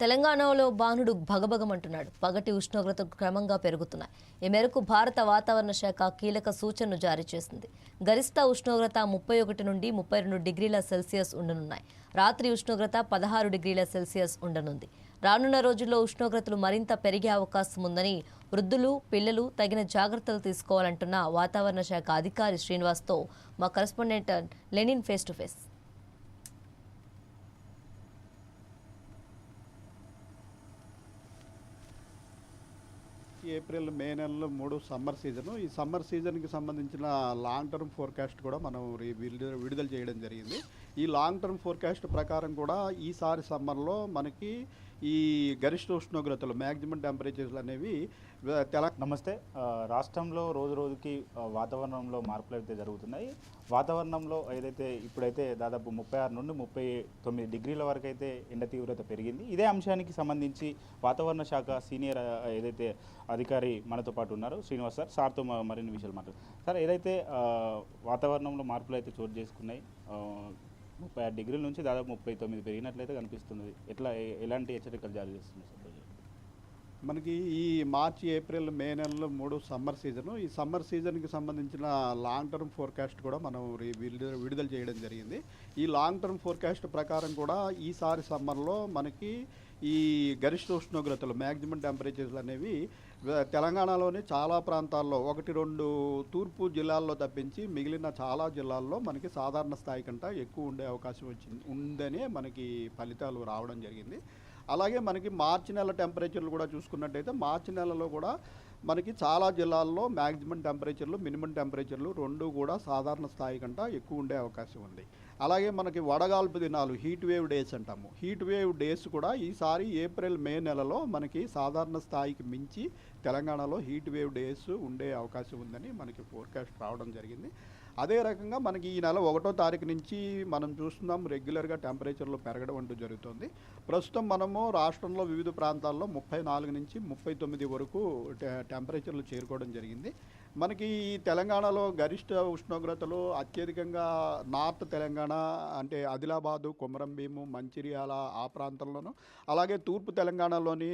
తెలంగాణలో బాణుడు భగభగమంటున్నాడు. పగటి ఉష్ణోగ్రతలు క్రమంగా పెరుగుతున్నాయి. ఈ మేరకు భారత వాతావరణ శాఖ కీలక సూచనలు జారీ చేసింది. గరిష్ట ఉష్ణోగ్రత 31 నుండి 32 డిగ్రీల సెల్సియస్ ఉండనున్నాయి. రాత్రి ఉష్ణోగ్రత 16 డిగ్రీల సెల్సియస్ ఉండనుంది. రానున్న రోజుల్లో ఉష్ణోగ్రతలు మరింత పెరిగే అవకాశం ఉందని, వృద్ధులు, పిల్లలు తగిన జాగ్రత్తలు తీసుకోవాలంటున్న వాతావరణ శాఖ అధికారి శ్రీనివాస్తో మా correspondent Lenin face to face. April May నెలలో 3 సమ్మర్ సీజను. ఈ సమ్మర్ సీజన్కి సంబంధించిన లాంగ్ టర్మ్ ఫోర్కాస్ట్ కూడా మనం విడుదల చేయడం జరిగింది. ఈ లాంగ్ టర్మ్ ఫోర్కాస్ట్ ప్రకారం కూడా ఈసారి సమ్మర్లో మనకి ఈ గరిష్ట ఉష్ణోగ్రతలు మ్యాక్సిమం టెంపరేచర్స్ అనేవి నమస్తే. రాష్ట్రంలో రోజు రోజుకి వాతావరణంలో మార్పులు అయితే జరుగుతున్నాయి. వాతావరణంలో ఇప్పుడైతే దాదాపు 36 నుండి 39 డిగ్రీల వరకు అయితే ఎండ తీవ్రత పెరిగింది. ఇదే అంశానికి సంబంధించి వాతావరణ శాఖ సీనియర్ అధికారి మనతో పాటు ఉన్నారు, శ్రీనివాస్ సార్తో మరిన్ని విషయాలు మాట్లాడుతారు. సార్, వాతావరణంలో మార్పులు అయితే చోటు చేసుకున్నాయి. 36 డిగ్రీల నుంచి దాదాపు 39 పెరిగినట్లయితే కనిపిస్తుంది. ఎలాంటి హెచ్చరికలు జారీ చేస్తుంది సార్? మనకి ఈ మార్చి ఏప్రిల్ మే నెలలో 3 సమ్మర్ సీజను. ఈ సమ్మర్ సీజన్కి సంబంధించిన లాంగ్ టర్మ్ ఫోర్కాస్ట్ కూడా మనం విడుదల చేయడం జరిగింది. ఈ లాంగ్ టర్మ్ ఫోర్కాస్ట్ ప్రకారం కూడా ఈసారి సమ్మర్లో మనకి ఈ గరిష్ట ఉష్ణోగ్రతలు మ్యాక్సిమం టెంపరేచర్స్ అనేవి తెలంగాణలోని చాలా ప్రాంతాల్లో 1-2 తూర్పు జిల్లాల్లో తప్పించి మిగిలిన చాలా జిల్లాల్లో మనకి సాధారణ స్థాయి కంటే ఎక్కువ ఉండే అవకాశం ఉందని మనకి ఫలితాలు రావడం జరిగింది. అలాగే మనకి మార్చి నెల టెంపరేచర్లు కూడా చూసుకున్నట్టయితే మార్చి నెలలో కూడా మనకి చాలా జిల్లాల్లో మ్యాక్సిమం టెంపరేచర్లు, మినిమం టెంపరేచర్లు రెండు కూడా సాధారణ స్థాయి కంటే ఎక్కువ ఉండే అవకాశం ఉంది. అలాగే మనకి వడగాల్పు దినాలు, హీట్ వేవ్ డేస్ అంటాము. హీట్ వేవ్ డేస్ కూడా ఈసారి ఏప్రిల్ మే నెలలో మనకి సాధారణ స్థాయికి మించి తెలంగాణలో హీట్ వేవ్ డేస్ ఉండే అవకాశం ఉందని మనకి ఫోర్కాస్ట్ రావడం జరిగింది. అదే రకంగా మనకి ఈ నెల 1వ తారీఖు నుంచి మనం చూస్తున్నాం రెగ్యులర్గా టెంపరేచర్లు పెరగడం అంటూ జరుగుతుంది. ప్రస్తుతం మనము రాష్ట్రంలో వివిధ ప్రాంతాల్లో 34 నుంచి 39 వరకు టెంపరేచర్లు చేరుకోవడం జరిగింది. మనకి ఈ తెలంగాణలో గరిష్ట ఉష్ణోగ్రతలు అత్యధికంగా నార్త్ తెలంగాణ అంటే ఆదిలాబాదు, కొమరంభీము, మంచిర్యాల ఆ ప్రాంతంలోనూ, అలాగే తూర్పు తెలంగాణలోని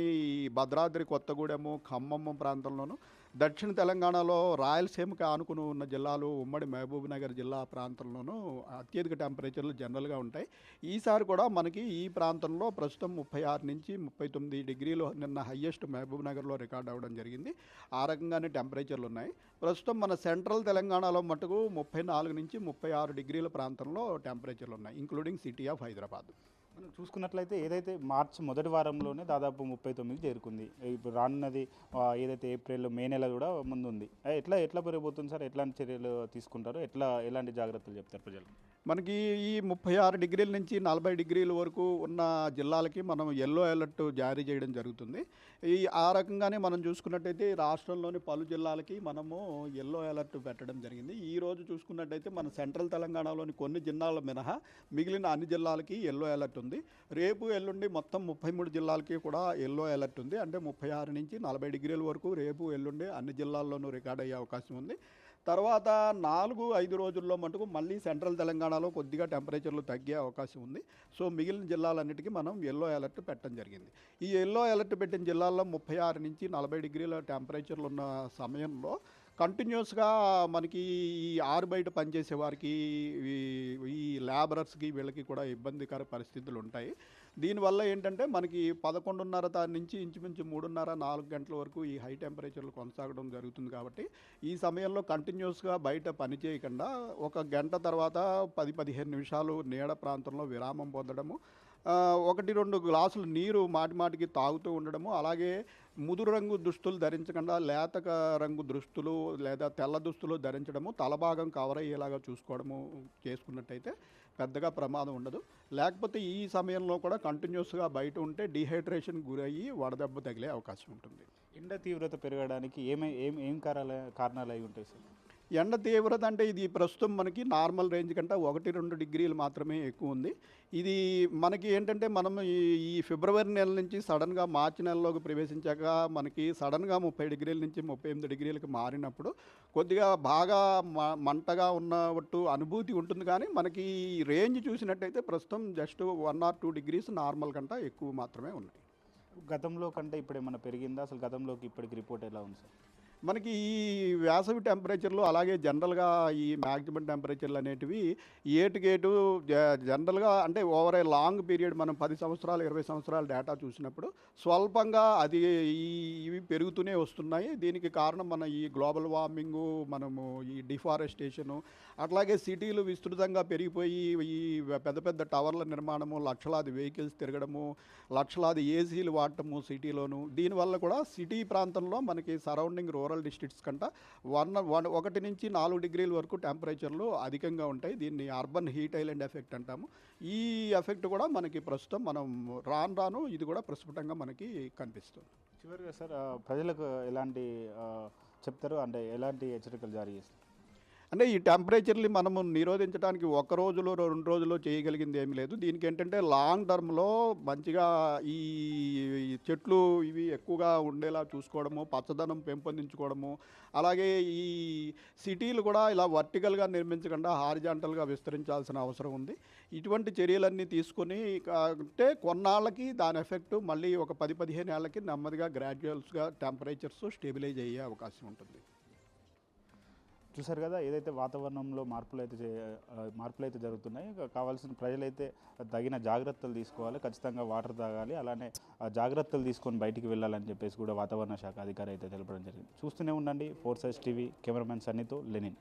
భద్రాద్రి కొత్తగూడెము, ఖమ్మం ప్రాంతంలోనూ, దక్షిణ తెలంగాణలో రాయలసీమకి ఆనుకుని ఉన్న జిల్లాలు ఉమ్మడి మహబూబ్నగర్ జిల్లా ప్రాంతంలోనూ అత్యధిక టెంపరేచర్లు జనరల్గా ఉంటాయి. ఈసారి కూడా మనకి ఈ ప్రాంతంలో ప్రస్తుతం 36 నుంచి 39 డిగ్రీలు నిన్న హయ్యెస్ట్ మహబూబ్నగర్లో రికార్డ్ అవ్వడం జరిగింది. ఆ రకంగానే టెంపరేచర్లు ఉన్నాయి. ప్రస్తుతం మన సెంట్రల్ తెలంగాణలో మటుకు 34 నుంచి 36 డిగ్రీల ప్రాంతంలో టెంపరేచర్లు ఉన్నాయి, ఇంక్లూడింగ్ సిటీ ఆఫ్ హైదరాబాద్. మనం చూసుకున్నట్లయితే మార్చి మొదటి వారంలోనే దాదాపు 39 చేరుకుంది. ఇప్పుడు రానున్నది ఏప్రిల్ మే నెల కూడా ముందుంది. ఎట్లా పెరిగిపోతుంది సార్? ఎట్లాంటి చర్యలు తీసుకుంటారు? ఎలాంటి జాగ్రత్తలు చెప్తారు ప్రజలు? మనకి ఈ 36 డిగ్రీల నుంచి 40 డిగ్రీల వరకు ఉన్న జిల్లాలకి మనం ఎల్లో అలర్ట్ జారీ చేయడం జరుగుతుంది. ఆ రకంగానే మనం చూసుకున్నట్టయితే రాష్ట్రంలోని పలు జిల్లాలకి మనము ఎల్లో అలర్ట్ పెట్టడం జరిగింది. ఈరోజు చూసుకున్నట్టయితే మన సెంట్రల్ తెలంగాణలోని కొన్ని జిల్లాల మినహా మిగిలిన అన్ని జిల్లాలకి ఎల్లో అలర్ట్ ఉంది. రేపు ఎల్లుండి మొత్తం 33 జిల్లాలకి కూడా ఎల్లో అలర్ట్ ఉంది. అంటే 36 నుంచి 40 డిగ్రీల వరకు రేపు ఎల్లుండి అన్ని జిల్లాల్లోనూ రికార్డ్ అయ్యే అవకాశం ఉంది. తర్వాత 4-5 రోజుల్లో మటుకు మళ్ళీ సెంట్రల్ తెలంగాణలో కొద్దిగా టెంపరేచర్లు తగ్గే అవకాశం ఉంది. సో మిగిలిన జిల్లాలన్నిటికీ మనం ఎల్లో అలర్ట్ పెట్టడం జరిగింది. ఈ ఎల్లో అలర్ట్ పెట్టిన జిల్లాల్లో 36 నుంచి 40 డిగ్రీల టెంపరేచర్లు ఉన్న సమయంలో కంటిన్యూస్గా మనకి ఈ ఆరుబయట పనిచేసే వారికి, ఈ లేబరర్స్కి, వీళ్ళకి కూడా ఇబ్బందికర పరిస్థితులు ఉంటాయి. దీనివల్ల ఏంటంటే మనకి 11:30 నుంచి ఇంచుమించు 3:30-4 గంటల వరకు ఈ హై టెంపరేచర్లు కొనసాగడం జరుగుతుంది. కాబట్టి ఈ సమయంలో కంటిన్యూస్గా బయట పని చేయకుండా 1 గంట తర్వాత 10-15 నిమిషాలు నీడ ప్రాంతంలో విరామం పొందడము, 1-2 గ్లాసులు నీరు మాటిమాటికి తాగుతూ ఉండడము, అలాగే ముదురు రంగు దుస్తులు ధరించకుండా లేత రంగు దుస్తులు లేదా తెల్ల దుస్తులు ధరించడము, తలభాగం కవర్ అయ్యేలాగా చూసుకోవడము చేసుకున్నట్టయితే పెద్దగా ప్రమాదం ఉండదు. లేకపోతే ఈ సమయంలో కూడా కంటిన్యూస్గా బయట ఉంటే డీహైడ్రేషన్ గురయ్యి వడదెబ్బ తగిలే అవకాశం ఉంటుంది. ఎండ తీవ్రత పెరగడానికి ఏం కారణాలు అయి ఉంటాయి సార్? ఎండ తీవ్రత అంటే ఇది ప్రస్తుతం మనకి నార్మల్ రేంజ్ కంటే 1-2 డిగ్రీలు మాత్రమే ఎక్కువ ఉంది. ఇది మనకి ఏంటంటే మనం ఈ ఫిబ్రవరి నెల నుంచి సడన్గా మార్చి నెలలోకి ప్రవేశించాక మనకి సడన్గా 30 డిగ్రీల నుంచి 38 డిగ్రీలకు మారినప్పుడు కొద్దిగా బాగా మంటగా ఉన్నట్టు అనుభూతి ఉంటుంది. కానీ మనకి రేంజ్ చూసినట్టయితే ప్రస్తుతం జస్ట్ 1 or 2 డిగ్రీస్ నార్మల్ కంటే ఎక్కువ మాత్రమే ఉన్నాయి. గతంలో కంటే ఇప్పుడు ఏమైనా పెరిగిందా? అసలు గతంలోకి ఇప్పటికి రిపోర్ట్ ఎలా ఉంది సార్? మనకి ఈ వేసవి టెంపరేచర్లు అలాగే జనరల్గా ఈ మ్యాక్సిమం టెంపరేచర్లు అనేటివి ఏటుకేటు జనరల్గా అంటే ఓవర్ ఏ లాంగ్ పీరియడ్ మనం 10 సంవత్సరాలు 20 సంవత్సరాల డేటా చూసినప్పుడు స్వల్పంగా అది ఇవి పెరుగుతూనే వస్తున్నాయి. దీనికి కారణం మన ఈ గ్లోబల్ వార్మింగు, మనము ఈ డిఫారెస్టేషను, అట్లాగే సిటీలు విస్తృతంగా పెరిగిపోయి ఈ పెద్ద పెద్ద టవర్ల నిర్మాణము, లక్షలాది వెహికల్స్ తిరగడము, లక్షలాది ఏసీలు వాడటము సిటీలోను. దీనివల్ల కూడా సిటీ ప్రాంతంలో మనకి సరౌండింగ్ రూరల్ డిస్ట్రిక్ట్స్ కంట 1 నుంచి 4 డిగ్రీల వరకు టెంపరేచర్లు అధికంగా ఉంటాయి. దీన్ని అర్బన్ హీట్ ఐలాండ్ ఎఫెక్ట్ అంటాము. ఈ ఎఫెక్ట్ కూడా మనకి ప్రస్తుతం మనం రాను ఇది కూడా ప్రస్ఫుటంగా మనకి కనిపిస్తుంది. చివరిగా సార్ ప్రజలకు ఎలాంటి చెప్తారు, అంటే ఎలాంటి హెచ్చరికలు జారీ చేస్తారు? అంటే ఈ టెంపరేచర్ని మనము నిరోధించడానికి 1 రోజులో 2 రోజుల్లో చేయగలిగింది ఏమీ లేదు. దీనికి ఏంటంటే లాంగ్ టర్మ్లో మంచిగా ఈ చెట్లు ఇవి ఎక్కువగా ఉండేలా చూసుకోవడము, పచ్చదనం పెంపొందించుకోవడము, అలాగే ఈ సిటీలు కూడా ఇలా వర్టికల్గా నిర్మించకుండా హారిజాంటల్గా విస్తరించాల్సిన అవసరం ఉంది. ఇటువంటి చర్యలన్నీ తీసుకొని అంటే కొన్నాళ్ళకి దాని ఎఫెక్ట్ మళ్ళీ ఒక 10-15 ఏళ్ళకి నెమ్మదిగా గ్రాడ్యువల్స్గా టెంపరేచర్స్ స్టెబిలైజ్ అయ్యే అవకాశం ఉంటుంది. చూసారు కదా, ఏదైతే వాతావరణంలో మార్పులు అయితే జరుగుతున్నాయి. కావాల్సిన ప్రజలైతే తగిన జాగ్రత్తలు తీసుకోవాలి, ఖచ్చితంగా వాటర్ తాగాలి, అలానే జాగ్రత్తలు తీసుకొని బయటికి వెళ్ళాలని చెప్పేసి కూడా వాతావరణ శాఖ అధికారి అయితే తెలపడం జరిగింది. చూస్తూనే ఉండండి 4 Sides TV. కెమెరామెన్ సన్నీతో లెనిన్.